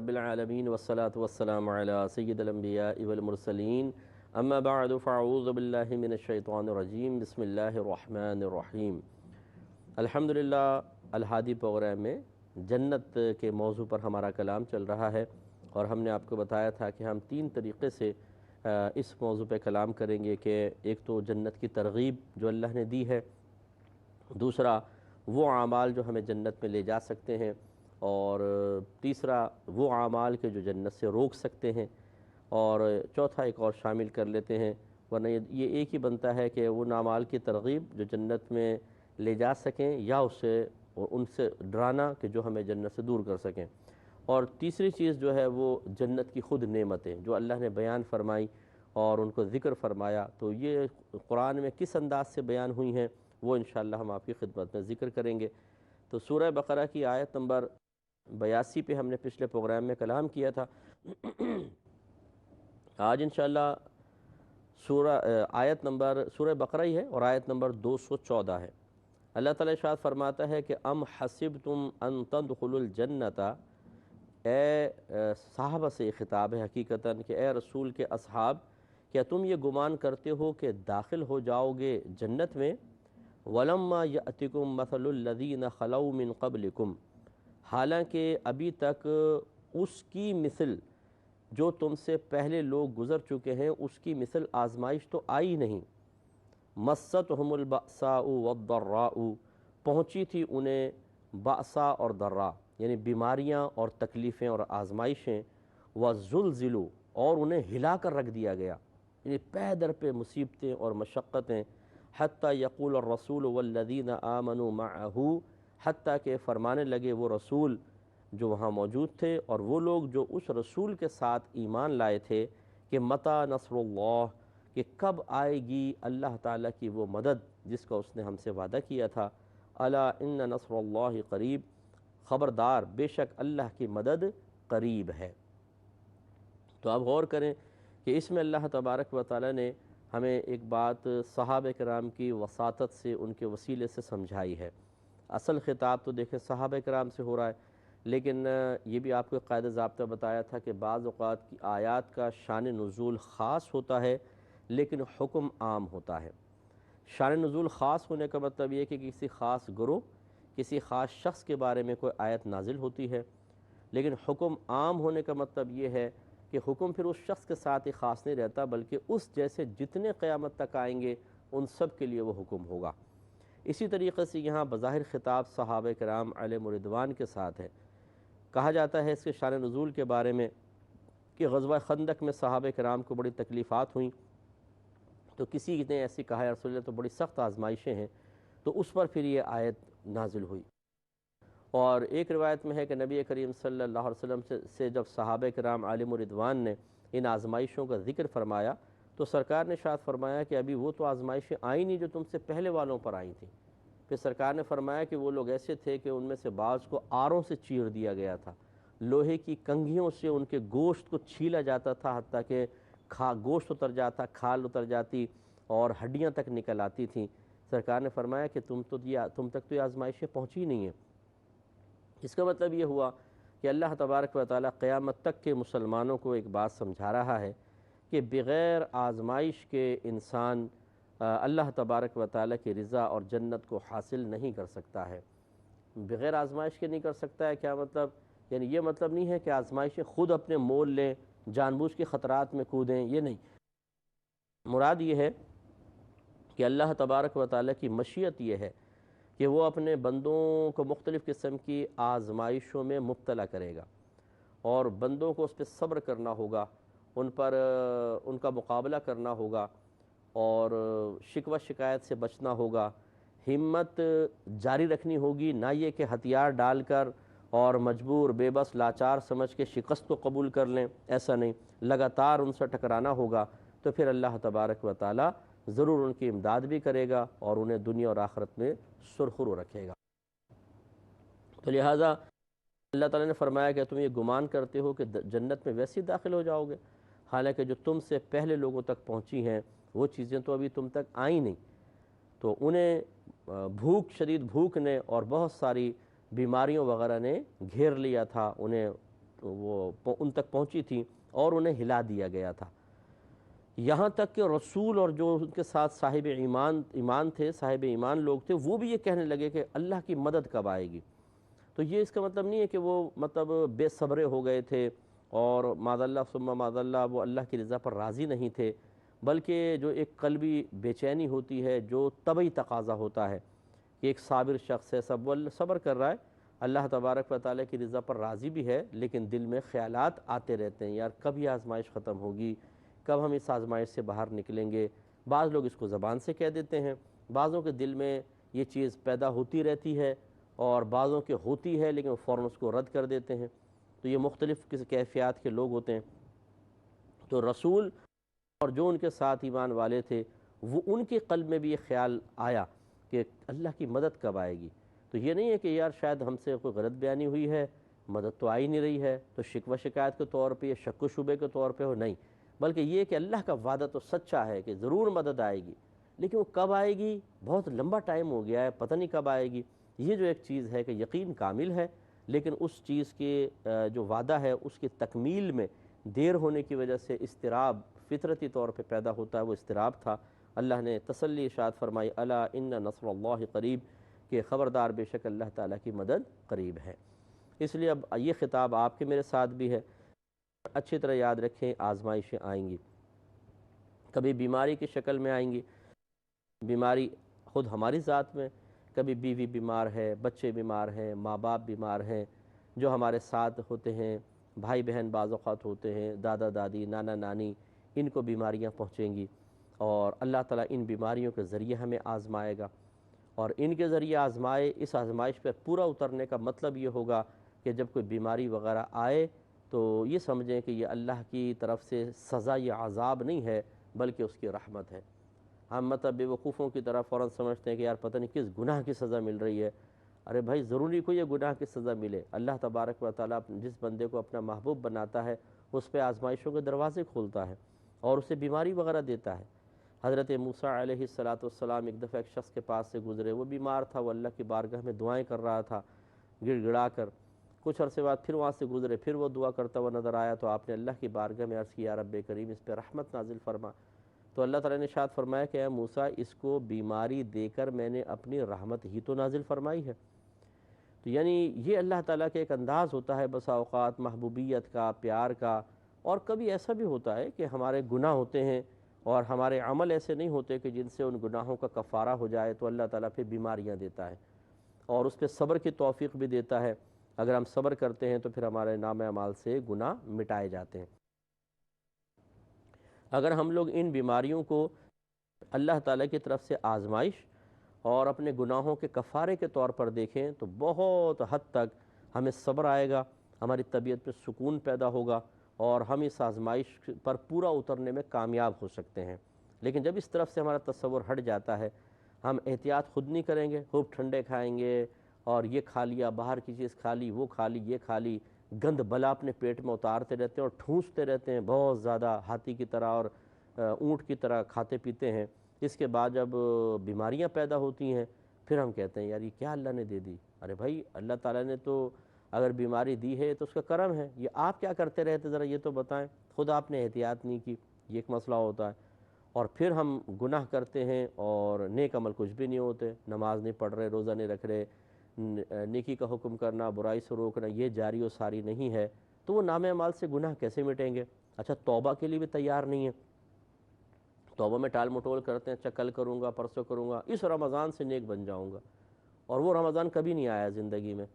رب العالمین والصلاة والسلام علی سید الانبیاء والمرسلین اما بعد فاعوذ باللہ من الشیطان الرجیم بسم اللہ الرحمن الرحیم۔ الحمدللہ الہادی پروگرام میں جنت کے موضوع پر ہمارا کلام چل رہا ہے، اور ہم نے آپ کو بتایا تھا کہ ہم 3 طریقے سے اس موضوع پہ کلام کریں گے کہ ایک تو جنت کی ترغیب جو اللہ نے دی ہے، دوسرا وہ اعمال جو ہمیں جنت میں لے جا سکتے ہیں، اور تیسرا وہ اعمال کے جو جنت سے روک سکتے ہیں، اور چوتھا ایک اور شامل کر لیتے ہیں، ورنہ یہ ایک ہی بنتا ہے کہ وہ اعمال کی ترغیب جو جنت میں لے جا سکیں یا ان سے ڈرانا کہ جو ہمیں جنت سے دور کر سکیں، اور تیسری چیز جو ہے وہ جنت کی خود نعمتیں جو اللہ نے بیان فرمائی اور ان کو ذکر فرمایا، تو یہ قرآن میں کس انداز سے بیان ہوئی ہیں وہ انشاءاللہ ہم آپ کی خدمت میں ذکر کریں گے۔ تو سورہ بقرہ کی آیت نمبر 82 پہ ہم نے پچھلے پروگرام میں کلام کیا تھا۔ آج انشاءاللہ سورہ بقرہ ہی ہے اور آیت نمبر 214 ہے۔ اللہ تعالیٰ ارشاد فرماتا ہے کہ ام حسبتم ان تدخلوا الجنت، اے صحابہ سے خطاب ہے حقیقتاً کہ اے رسول کے اصحاب، کیا تم یہ گمان کرتے ہو کہ داخل ہو جاؤ گے جنت میں؟ وَلَمَّا يَأْتِكُمْ مَثَلُ الَّذِينَ خَلَوْا مِن قَبْلِكُمْ، حالانکہ ابھی تک اس کی مثل جو تم سے پہلے لوگ گزر چکے ہیں اس کی مثل آزمائش تو آئی نہیں۔ مَسَّتْهُمُ الْبَأْسَاءُ وَالضَّرَّاءُ، پہنچی تھی انہیں بأسا اور ضرّا یعنی بیماریاں اور تکلیفیں اور آزمائشیں، وَزُلْزِلُوا، اور انہیں ہلا کر رکھ دیا گیا، یعنی پے در پہ مصیبتیں اور مشقتیں، حتیٰ یقول الرسول والذین آمنوا معہ، حتیٰ کہ فرمانے لگے وہ رسول جو وہاں موجود تھے اور وہ لوگ جو اس رسول کے ساتھ ایمان لائے تھے کہ متی نصر اللہ، کہ کب آئے گی اللہ تعالیٰ کی وہ مدد جس کا اس نے ہم سے وعدہ کیا تھا۔ الا ان نصر اللہ قریب، خبردار بے شک اللہ کی مدد قریب ہے۔ تو آپ غور کریں کہ اس میں اللہ تبارک و تعالیٰ نے ہمیں ایک بات صحابہ کرام کی وساطت سے، ان کے وسیلے سے سمجھائی ہے۔ اصل خطاب تو دیکھیں صحابہ کرام سے ہو رہا ہے، لیکن یہ بھی آپ کو قاعدہ ضابطہ بتایا تھا کہ بعض اوقات کی آیات کا شان نزول خاص ہوتا ہے لیکن حکم عام ہوتا ہے۔ شان نزول خاص ہونے کا مطلب یہ کہ کسی خاص گروہ، کسی خاص شخص کے بارے میں کوئی آیت نازل ہوتی ہے، لیکن حکم عام ہونے کا مطلب یہ ہے کہ حکم پھر اس شخص کے ساتھ ہی خاص نہیں رہتا بلکہ اس جیسے جتنے قیامت تک آئیں گے ان سب کے لیے وہ حکم ہوگا۔ اسی طریقے سے یہاں بظاہر خطاب صحابہ کرام علیہم رضوان کے ساتھ ہے۔ کہا جاتا ہے اس کے شان نزول کے بارے میں کہ غزوہ خندق میں صحابہ کرام کو بڑی تکلیفات ہوئیں، تو کسی نے ایسی کہا یا رسول اللہ تو بڑی سخت آزمائشیں ہیں، تو اس پر پھر یہ آیت نازل ہوئی۔ اور ایک روایت میں ہے کہ نبی کریم صلی اللہ علیہ وسلم سے جب صحابہ کرام علیہم رضوان نے ان آزمائشوں کا ذکر فرمایا تو سرکار نے ارشاد فرمایا کہ ابھی وہ تو آزمائشیں آئی نہیں جو تم سے پہلے والوں پر آئی تھیں۔ پھر سرکار نے فرمایا کہ وہ لوگ ایسے تھے کہ ان میں سے بعض کو آروں سے چیر دیا گیا تھا، لوہے کی کنگھیوں سے ان کے گوشت کو چھیلا جاتا تھا، حتیٰ کہ گوشت اتر جاتا، کھال اتر جاتی اور ہڈیاں تک نکل آتی تھیں۔ سرکار نے فرمایا کہ تم تک تو یہ آزمائشیں پہنچی نہیں ہیں۔ اس کا مطلب یہ ہوا کہ اللہ تبارک و تعالیٰ قیامت تک کے مسلمانوں کو ایک بات سمجھا رہا ہے کہ بغیر آزمائش کے انسان اللہ تبارک و تعالیٰ کی رضا اور جنت کو حاصل نہیں کر سکتا ہے۔ بغیر آزمائش کے نہیں کر سکتا ہے، کیا مطلب؟ یعنی یہ مطلب نہیں ہے کہ آزمائشیں خود اپنے مول لیں، جان بوجھ کے خطرات میں کودیں، یہ نہیں۔ مراد یہ ہے کہ اللہ تبارک و تعالیٰ کی مشیت یہ ہے کہ وہ اپنے بندوں کو مختلف قسم کی آزمائشوں میں مبتلا کرے گا، اور بندوں کو اس پہ صبر کرنا ہوگا، ان کا مقابلہ کرنا ہوگا، اور شکوہ شکایت سے بچنا ہوگا، ہمت جاری رکھنی ہوگی، نہ یہ کہ ہتھیار ڈال کر اور مجبور بے بس لاچار سمجھ کے شکست کو قبول کر لیں، ایسا نہیں، لگاتار ان سے ٹکرانا ہوگا، تو پھر اللہ تبارک و تعالیٰ ضرور ان کی امداد بھی کرے گا اور انہیں دنیا اور آخرت میں سرخرو رکھے گا۔ تو لہٰذا اللہ تعالیٰ نے فرمایا کہ تم یہ گمان کرتے ہو کہ جنت میں ویسے ہی داخل ہو جاؤ گے، حالانکہ جو تم سے پہلے لوگوں تک پہنچی ہیں وہ چیزیں تو ابھی تم تک آئیں نہیں۔ تو انہیں شدید بھوک نے اور بہت ساری بیماریوں وغیرہ نے گھیر لیا تھا، انہیں وہ ان تک پہنچی تھیں اور انہیں ہلا دیا گیا تھا، یہاں تک کہ رسول اور جو ان کے ساتھ صاحب ایمان تھے، صاحب ایمان لوگ تھے، وہ بھی یہ کہنے لگے کہ اللہ کی مدد کب آئے گی۔ تو یہ اس کا مطلب نہیں ہے کہ وہ مطلب بے صبرے ہو گئے تھے اور معاذ اللہ ثم معاذ اللہ وہ اللہ کی رضا پر راضی نہیں تھے، بلکہ جو ایک قلبی بے چینی ہوتی ہے، جو طبعی تقاضا ہوتا ہے کہ ایک صابر شخص ہے، صبر کر رہا ہے، اللہ تبارک و تعالیٰ کی رضا پر راضی بھی ہے، لیکن دل میں خیالات آتے رہتے ہیں، یار کب یہ آزمائش ختم ہوگی، کب ہم اس آزمائش سے باہر نکلیں گے۔ بعض لوگ اس کو زبان سے کہہ دیتے ہیں، بعضوں کے دل میں یہ چیز پیدا ہوتی رہتی ہے، اور بعضوں کے ہوتی ہے لیکن وہ فوراً اس کو رد کر دیتے ہیں۔ تو یہ مختلف کیفیات کے لوگ ہوتے ہیں۔ تو رسول اور جو ان کے ساتھ ایمان والے تھے، وہ ان کے قلب میں بھی یہ خیال آیا کہ اللہ کی مدد کب آئے گی۔ تو یہ نہیں ہے کہ یار شاید ہم سے کوئی غلط بیانی ہوئی ہے، مدد تو آئی نہیں رہی ہے، تو شکوہ شکایت کے طور پہ یا شک و شبے کے طور پہ ہو، نہیں، بلکہ یہ کہ اللہ کا وعدہ تو سچا ہے کہ ضرور مدد آئے گی، لیکن وہ کب آئے گی، بہت لمبا ٹائم ہو گیا ہے، پتہ نہیں کب آئے گی۔ یہ جو ایک چیز ہے کہ یقین کامل ہے، لیکن اس چیز کے جو وعدہ ہے اس کی تکمیل میں دیر ہونے کی وجہ سے اضطراب فطرتی طور پہ پیدا ہوتا ہے، وہ اضطراب تھا۔ اللہ نے تسلی ارشاد فرمائی، الا ان نصر اللہ قریب، کہ خبردار بے شک اللہ تعالیٰ کی مدد قریب ہے۔ اس لیے اب یہ خطاب آپ کے میرے ساتھ بھی ہے، اچھی طرح یاد رکھیں، آزمائشیں آئیں گی، کبھی بیماری کی شکل میں آئیں گی، بیماری خود ہماری ذات میں، کبھی بیوی بیمار ہے، بچے بیمار ہیں، ماں باپ بیمار ہیں، جو ہمارے ساتھ ہوتے ہیں، بھائی بہن بعض اوقات ہوتے ہیں، دادا دادی، نانا نانی، ان کو بیماریاں پہنچیں گی، اور اللہ تعالیٰ ان بیماریوں کے ذریعے ہمیں آزمائے گا، اور ان کے ذریعے آزمائے، اس آزمائش پر پورا اترنے کا مطلب یہ ہوگا کہ جب کوئی بیماری وغیرہ آئے تو یہ سمجھیں کہ یہ اللہ کی طرف سے سزا یا عذاب نہیں ہے، بلکہ اس کی رحمت ہے۔ ہم مطلب بے وقوفوں کی طرح فوراً سمجھتے ہیں کہ یار پتہ نہیں کس گناہ کی سزا مل رہی ہے۔ ارے بھائی ضروری کوئی یہ گناہ کی سزا ملے؟ اللہ تبارک و تعالیٰ جس بندے کو اپنا محبوب بناتا ہے اس پہ آزمائشوں کے دروازے کھولتا ہے اور اسے بیماری وغیرہ دیتا ہے۔ حضرت موسیٰ علیہ السلام ایک دفعہ ایک شخص کے پاس سے گزرے، وہ بیمار تھا، وہ اللہ کی بارگاہ میں دعائیں کر رہا تھا گڑ گڑا کر۔ کچھ عرصے بعد پھر وہاں سے گزرے، پھر وہ دعا کرتا ہوا نظر آیا، تو آپ نے اللہ کی بارگاہ میں عرض کیا، رب کریم اس پہ رحمت نازل فرما۔ تو اللہ تعالیٰ نے ارشاد فرمایا کہ اے موسیٰ، اس کو بیماری دے کر میں نے اپنی رحمت ہی تو نازل فرمائی ہے۔ تو یعنی یہ اللہ تعالیٰ کا ایک انداز ہوتا ہے بسا اوقات محبوبیت کا، پیار کا، اور کبھی ایسا بھی ہوتا ہے کہ ہمارے گناہ ہوتے ہیں اور ہمارے عمل ایسے نہیں ہوتے کہ جن سے ان گناہوں کا کفارہ ہو جائے، تو اللہ تعالیٰ پھر بیماریاں دیتا ہے اور اس پہ صبر کی توفیق بھی دیتا ہے۔ اگر ہم صبر کرتے ہیں تو پھر ہمارے نام اعمال سے گناہ مٹائے جاتے ہیں۔ اگر ہم لوگ ان بیماریوں کو اللہ تعالیٰ کی طرف سے آزمائش اور اپنے گناہوں کے کفارے کے طور پر دیکھیں تو بہت حد تک ہمیں صبر آئے گا، ہماری طبیعت میں سکون پیدا ہوگا اور ہم اس آزمائش پر پورا اترنے میں کامیاب ہو سکتے ہیں۔ لیکن جب اس طرف سے ہمارا تصور ہٹ جاتا ہے، ہم احتیاط خود نہیں کریں گے، خوب ٹھنڈے کھائیں گے اور یہ کھا لیا، باہر کی چیز کھا لی، وہ کھا لی، یہ کھا لی، گند بلا اپنے پیٹ میں اتارتے رہتے ہیں اور ٹھونستے رہتے ہیں بہت زیادہ، ہاتھی کی طرح اور اونٹ کی طرح کھاتے پیتے ہیں۔ اس کے بعد جب بیماریاں پیدا ہوتی ہیں پھر ہم کہتے ہیں یار یہ کیا اللہ نے دے دی؟ ارے بھائی اللہ تعالیٰ نے تو اگر بیماری دی ہے تو اس کا کرم ہے، یہ آپ کیا کرتے رہتے ذرا یہ تو بتائیں، خود آپ نے احتیاط نہیں کی، یہ ایک مسئلہ ہوتا ہے۔ اور پھر ہم گناہ کرتے ہیں اور نیک عمل کچھ بھی نہیں ہوتے، نماز نہیں پڑھ رہے، روزہ نہیں رکھ رہے، نیکی کا حکم کرنا، برائی سے روکنا یہ جاری و ساری نہیں ہے، تو وہ نام اعمال سے گناہ کیسے مٹیں گے؟ اچھا توبہ کے لیے بھی تیار نہیں ہے، توبہ میں ٹال مٹول کرتے ہیں، اچھا کل کروں گا، پرسوں کروں گا، اس رمضان سے نیک بن جاؤں گا، اور وہ رمضان کبھی نہیں آیا زندگی میں۔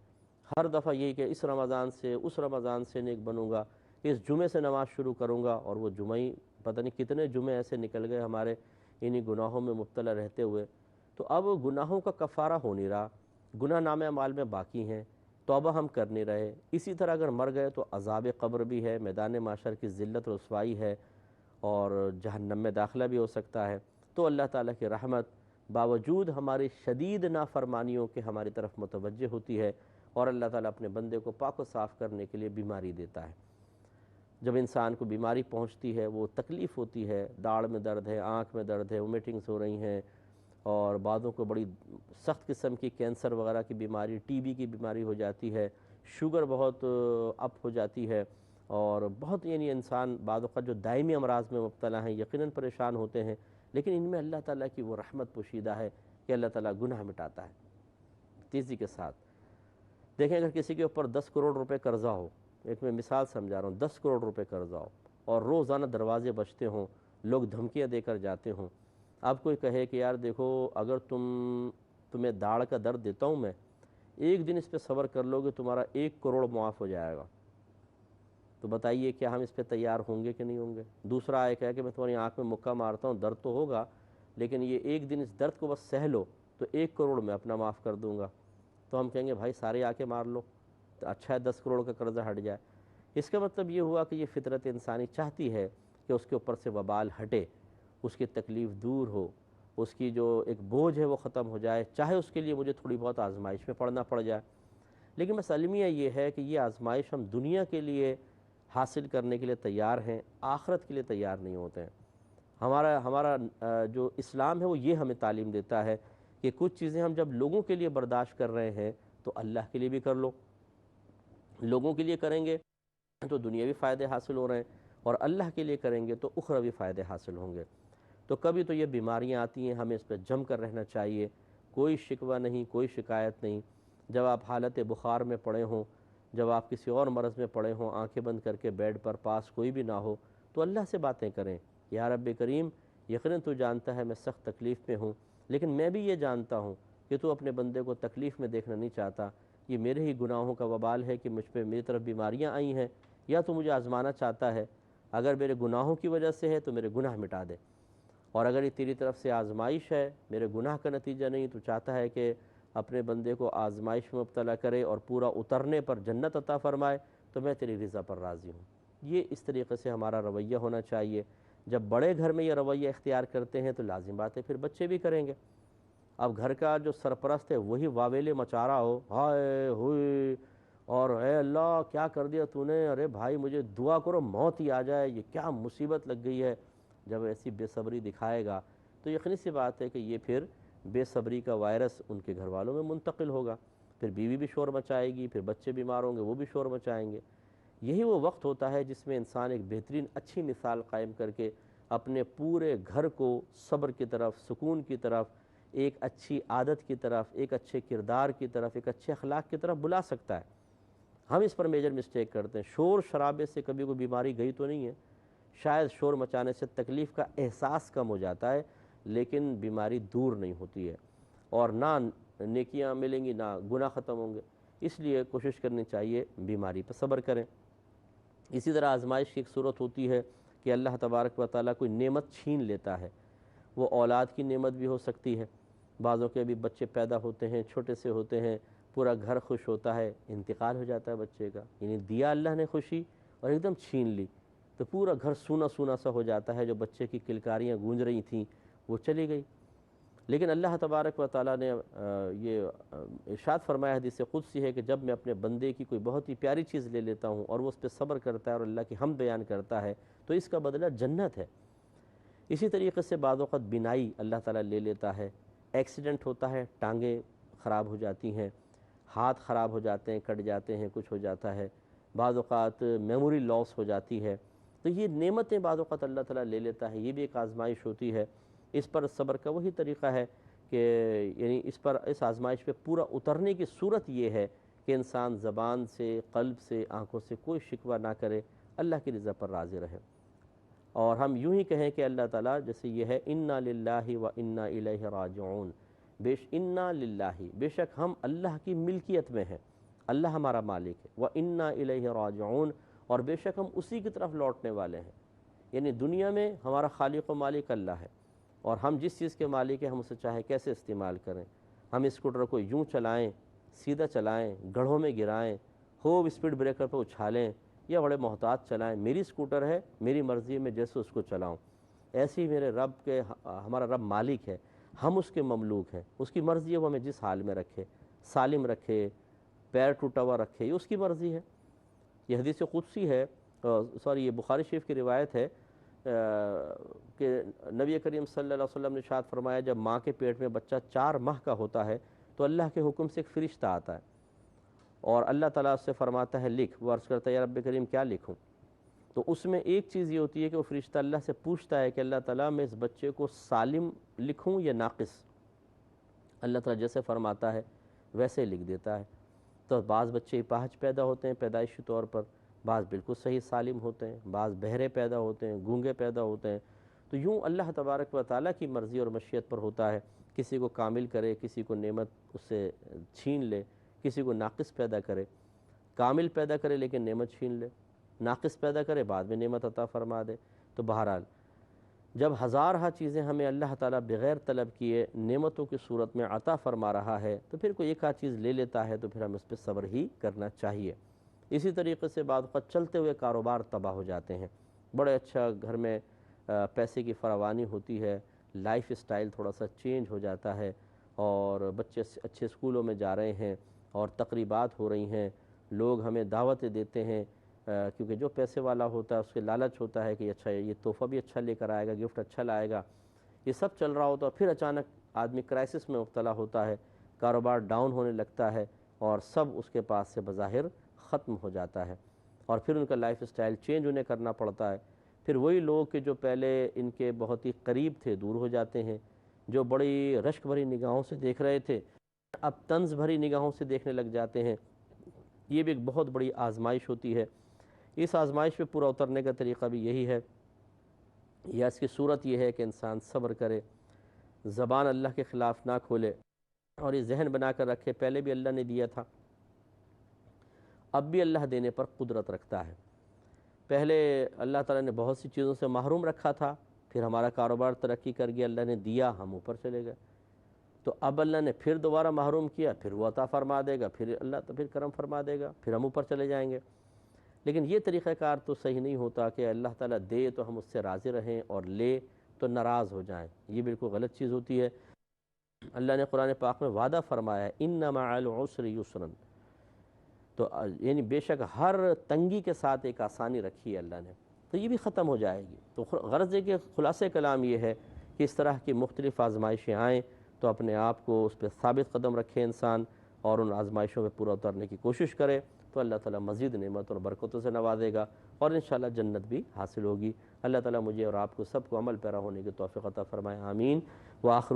ہر دفعہ یہی کہ اس رمضان سے اس رمضان سے نیک بنوں گا، اس جمعے سے نماز شروع کروں گا، اور وہ جمعہ ہی پتہ نہیں کتنے جمعے ایسے نکل گئے ہمارے انہی گناہوں میں مبتلا رہتے ہوئے۔ تو اب گناہوں کا کفارہ ہو نہیں رہا، گناہ نامہ اعمال میں باقی ہیں، توبہ ہم کر نہیں رہے۔ اسی طرح اگر مر گئے تو عذاب قبر بھی ہے، میدان محشر کی ذلت و رسوائی ہے، اور جہنم میں داخلہ بھی ہو سکتا ہے۔ تو اللہ تعالیٰ کی رحمت باوجود ہماری شدید نافرمانیوں کے ہماری طرف متوجہ ہوتی ہے، اور اللہ تعالیٰ اپنے بندے کو پاک و صاف کرنے کے لیے بیماری دیتا ہے۔ جب انسان کو بیماری پہنچتی ہے، وہ تکلیف ہوتی ہے، داڑھ میں درد ہے، آنکھ میں درد ہے، ومیٹنگز ہو رہی ہیں، اور بعضوں کو بڑی سخت قسم کی کینسر وغیرہ کی بیماری، ٹی بی کی بیماری ہو جاتی ہے، شوگر بہت اپ ہو جاتی ہے، اور بہت یعنی انسان بعض اوقات جو دائمی امراض میں مبتلا ہیں یقیناً پریشان ہوتے ہیں، لیکن ان میں اللہ تعالیٰ کی وہ رحمت پوشیدہ ہے کہ اللہ تعالیٰ گناہ مٹاتا ہے تیزی کے ساتھ۔ دیکھیں اگر کسی کے اوپر 10 کروڑ روپے قرضہ ہو، ایک میں مثال سمجھا رہا ہوں، 10 کروڑ روپے قرضہ ہو اور روزانہ دروازے بجتے ہوں، لوگ دھمکیاں دے کر جاتے ہوں، آپ کوئی کہے کہ یار دیکھو اگر تمہیں داڑھ کا درد دیتا ہوں میں، ایک دن اس پہ صبر کر لو گے تمہارا 1 کروڑ معاف ہو جائے گا، تو بتائیے کیا ہم اس پہ تیار ہوں گے کہ نہیں ہوں گے؟ دوسرا ایک ہے کہ میں تمہاری آنکھ میں مکہ مارتا ہوں، درد تو ہوگا لیکن یہ ایک دن اس درد کو بس سہ لو تو 1 کروڑ میں اپنا معاف کر دوں گا، تو ہم کہیں گے بھائی سارے آ کے مار لو، تو اچھا ہے 10 کروڑ کا قرضہ ہٹ جائے۔ اس کا مطلب یہ ہوا کہ یہ فطرت انسانی چاہتی ہے کہ اس کے اوپر سے وبال ہٹے، اس کی تکلیف دور ہو، اس کی جو ایک بوجھ ہے وہ ختم ہو جائے، چاہے اس کے لیے مجھے تھوڑی بہت آزمائش میں پڑنا پڑ جائے۔ لیکن بس المیہ یہ ہے کہ یہ آزمائش ہم دنیا کے لیے حاصل کرنے کے لیے تیار ہیں، آخرت کے لیے تیار نہیں ہوتے ہیں۔ ہمارا جو اسلام ہے وہ یہ ہمیں تعلیم دیتا ہے کہ کچھ چیزیں ہم جب لوگوں کے لیے برداشت کر رہے ہیں تو اللہ کے لیے بھی کر لو، لوگوں کے لیے کریں گے تو دنیاوی فائدے حاصل ہو رہے ہیں، اور اللہ کے لیے کریں گے تو اخروی فائدے حاصل ہوں گے۔ تو کبھی تو یہ بیماریاں آتی ہیں، ہمیں اس پہ جم کر رہنا چاہیے، کوئی شکوہ نہیں، کوئی شکایت نہیں۔ جب آپ حالت بخار میں پڑے ہوں، جب آپ کسی اور مرض میں پڑے ہوں، آنکھیں بند کر کے بیڈ پر پاس کوئی بھی نہ ہو، تو اللہ سے باتیں کریں، یا رب کریم یقیناً تو جانتا ہے میں سخت تکلیف میں ہوں، لیکن میں بھی یہ جانتا ہوں کہ تو اپنے بندے کو تکلیف میں دیکھنا نہیں چاہتا، یہ میرے ہی گناہوں کا وبال ہے کہ مجھ پہ میری طرف بیماریاں آئی ہیں، یا تو مجھے آزمانا چاہتا ہے، اگر میرے گناہوں کی وجہ سے ہے تو میرے گناہ مٹا دے، اور اگر یہ تیری طرف سے آزمائش ہے، میرے گناہ کا نتیجہ نہیں، تو چاہتا ہے کہ اپنے بندے کو آزمائش میں مبتلا کرے اور پورا اترنے پر جنت عطا فرمائے، تو میں تیری رضا پر راضی ہوں۔ یہ اس طریقے سے ہمارا رویہ ہونا چاہیے۔ جب بڑے گھر میں یہ رویہ اختیار کرتے ہیں تو لازم بات ہے پھر بچے بھی کریں گے۔ اب گھر کا جو سرپرست ہے وہی واویلے مچا رہا ہو، ہائے ہوئے، اور اے اللہ کیا کر دیا تو نے، ارے بھائی مجھے دعا کرو موت ہی آ جائے، یہ کیا مصیبت لگ گئی ہے، جب ایسی بے صبری دکھائے گا تو یقینی سی بات ہے کہ یہ پھر بے صبری کا وائرس ان کے گھر والوں میں منتقل ہوگا، پھر بیوی بھی شور مچائے گی، پھر بچے بیمار ہوں گے وہ بھی شور مچائیں گے۔ یہی وہ وقت ہوتا ہے جس میں انسان ایک بہترین اچھی مثال قائم کر کے اپنے پورے گھر کو صبر کی طرف، سکون کی طرف، ایک اچھی عادت کی طرف، ایک اچھے کردار کی طرف، ایک اچھے اخلاق کی طرف بلا سکتا ہے۔ ہم اس پر میجر مسٹیک کرتے ہیں، شور شرابے سے کبھی کوئی بیماری گئی تو نہیں ہے، شاید شور مچانے سے تکلیف کا احساس کم ہو جاتا ہے لیکن بیماری دور نہیں ہوتی ہے، اور نہ نیکیاں ملیں گی نہ گناہ ختم ہوں گے۔ اس لیے کوشش کرنی چاہیے بیماری پر صبر کریں۔ اسی طرح آزمائش کی ایک صورت ہوتی ہے کہ اللہ تبارک و تعالیٰ کوئی نعمت چھین لیتا ہے، وہ اولاد کی نعمت بھی ہو سکتی ہے، بعضوں کے ابھی بچے پیدا ہوتے ہیں، چھوٹے سے ہوتے ہیں، پورا گھر خوش ہوتا ہے، انتقال ہو جاتا ہے بچے کا، یعنی دیا اللہ نے خوشی اور ایک دم چھین لی، تو پورا گھر سونا سونا سا ہو جاتا ہے، جو بچے کی کلکاریاں گونج رہی تھیں وہ چلی گئی۔ لیکن اللہ تبارک و تعالیٰ نے یہ ارشاد فرمایا حدیث قدسی ہے کہ جب میں اپنے بندے کی کوئی بہت ہی پیاری چیز لے لیتا ہوں اور وہ اس پہ صبر کرتا ہے اور اللہ کی حمد بیان کرتا ہے تو اس کا بدلہ جنت ہے۔ اسی طریقے سے بعض اوقات بینائی اللہ تعالیٰ لے لیتا ہے، ایکسیڈنٹ ہوتا ہے، ٹانگیں خراب ہو جاتی ہیں، ہاتھ خراب ہو جاتے ہیں، کٹ جاتے ہیں، کچھ ہو جاتا ہے، بعض اوقات میموری لاس ہو جاتی ہے، تو یہ نعمتیں بعض اوقات اللہ تعالیٰ لے لیتا ہے، یہ بھی ایک آزمائش ہوتی ہے۔ اس پر صبر کا وہی طریقہ ہے کہ یعنی اس آزمائش پہ پورا اترنے کی صورت یہ ہے کہ انسان زبان سے، قلب سے، آنکھوں سے کوئی شکوہ نہ کرے، اللہ کی رضا پر راضی رہے، اور ہم یوں ہی کہیں کہ اللہ تعالیٰ جیسے یہ ہے انا للہ و انا الیہ راجعون، انا للہ، بے شک ہم اللہ کی ملکیت میں ہیں، اللہ ہمارا مالک ہے، و انا الیہ راجعون، اور بے شک ہم اسی کی طرف لوٹنے والے ہیں، یعنی دنیا میں ہمارا خالق و مالک اللہ ہے، اور ہم جس چیز کے مالک ہیں ہم اسے چاہے کیسے استعمال کریں، ہم اسکوٹر کو یوں چلائیں، سیدھا چلائیں، گڑھوں میں گرائیں، خوب اسپیڈ بریکر پہ اچھالیں، یا بڑے محتاط چلائیں، میری اسکوٹر ہے، میری مرضی میں جیسے اس کو چلاؤں، ایسے ہی میرے رب کے، ہمارا رب مالک ہے، ہم اس کے مملوک ہیں، اس کی مرضی ہے وہ ہمیں جس حال میں رکھے، سالم رکھے، پیر ٹوٹا ہوا رکھے، یہ اس کی مرضی ہے۔ یہ حدیث قدسی ہے، یہ بخاری شریف کی روایت ہے کہ نبی کریم صلی اللہ علیہ وسلم نے ارشاد فرمایا جب ماں کے پیٹ میں بچہ 4 ماہ کا ہوتا ہے تو اللہ کے حکم سے ایک فرشتہ آتا ہے اور اللہ تعالیٰ اس سے فرماتا ہے لکھ، وہ عرض کرتا ہے یا رب کریم کیا لکھوں؟ تو اس میں ایک چیز یہ ہوتی ہے کہ وہ فرشتہ اللہ سے پوچھتا ہے کہ اللہ تعالیٰ میں اس بچے کو سالم لکھوں یا ناقص؟ اللہ تعالیٰ جیسے فرماتا ہے ویسے لکھ دیتا ہے۔ تو بعض بچے اپاہج پیدا ہوتے ہیں پیدائشی طور پر، بعض بالکل صحیح سالم ہوتے ہیں، بعض بہرے پیدا ہوتے ہیں، گونگے پیدا ہوتے ہیں۔ تو یوں اللہ تبارک و تعالیٰ کی مرضی اور مشیت پر ہوتا ہے، کسی کو کامل کرے، کسی کو نعمت اس سے چھین لے، کسی کو ناقص پیدا کرے، کامل پیدا کرے لیکن نعمت چھین لے، ناقص پیدا کرے بعد میں نعمت عطا فرما دے۔ تو بہرحال جب ہزارہا چیزیں ہمیں اللہ تعالیٰ بغیر طلب کیے نعمتوں کی صورت میں عطا فرما رہا ہے، تو پھر کوئی ایک آدھ چیز لے لیتا ہے تو پھر ہم اس پہ صبر ہی کرنا چاہیے۔ اسی طریقے سے بعض وقت چلتے ہوئے کاروبار تباہ ہو جاتے ہیں، بڑے اچھا گھر میں پیسے کی فراوانی ہوتی ہے، لائف اسٹائل تھوڑا سا چینج ہو جاتا ہے، اور بچے اچھے اسکولوں میں جا رہے ہیں اور تقریبات ہو رہی ہیں، لوگ ہمیں دعوتیں دیتے ہیں، کیونکہ جو پیسے والا ہوتا ہے اس کے لالچ ہوتا ہے کہ اچھا یہ تحفہ بھی اچھا لے کر آئے گا، گفٹ اچھا لائے گا، یہ سب چل رہا ہوتا ہے، اور پھر اچانک آدمی کرائسس میں مبتلا ہوتا ہے، کاروبار ڈاؤن ہونے لگتا ہے اور سب اس کے پاس سے بظاہر ختم ہو جاتا ہے، اور پھر ان کا لائف اسٹائل چینج انہیں کرنا پڑتا ہے۔ پھر وہی لوگ کہ جو پہلے ان کے بہت ہی قریب تھے دور ہو جاتے ہیں، جو بڑی رشک بھری نگاہوں سے دیکھ رہے تھے اب طنز بھری نگاہوں سے دیکھنے لگ جاتے ہیں۔ یہ بھی ایک بہت بڑی آزمائش ہوتی ہے۔ اس آزمائش پہ پورا اترنے کا طریقہ بھی یہی ہے، یا اس کی صورت یہ ہے کہ انسان صبر کرے، زبان اللہ کے خلاف نہ کھولے، اور یہ ذہن بنا کر رکھے پہلے بھی اللہ نے دیا تھا، اب بھی اللہ دینے پر قدرت رکھتا ہے۔ پہلے اللہ تعالیٰ نے بہت سی چیزوں سے محروم رکھا تھا، پھر ہمارا کاروبار ترقی کر گیا، اللہ نے دیا، ہم اوپر چلے گئے، تو اب اللہ نے پھر دوبارہ محروم کیا، پھر وہ عطا فرما دے گا، پھر اللہ تو پھر کرم فرما دے گا، پھر ہم اوپر چلے جائیں گے۔ لیکن یہ طریقہ کار تو صحیح نہیں ہوتا کہ اللہ تعالیٰ دے تو ہم اس سے راضی رہیں اور لے تو ناراض ہو جائیں، یہ بالکل غلط چیز ہوتی ہے۔ اللہ نے قرآن پاک میں وعدہ فرمایا ہے ان مع العسر یسرا، تو یعنی بے شک ہر تنگی کے ساتھ ایک آسانی رکھی ہے اللہ نے، تو یہ بھی ختم ہو جائے گی۔ تو غرض ہے کہ خلاصہ کلام یہ ہے کہ اس طرح کی مختلف آزمائشیں آئیں تو اپنے آپ کو اس پہ ثابت قدم رکھے انسان، اور ان آزمائشوں پہ پورا اترنے کی کوشش کرے، تو اللہ تعالیٰ مزید نعمت اور برکتوں سے نوازے گا، اور انشاءاللہ جنت بھی حاصل ہوگی۔ اللہ تعالیٰ مجھے اور آپ کو سب کو عمل پیرا ہونے کی توفیق عطا فرمائے، آمین۔ وآخر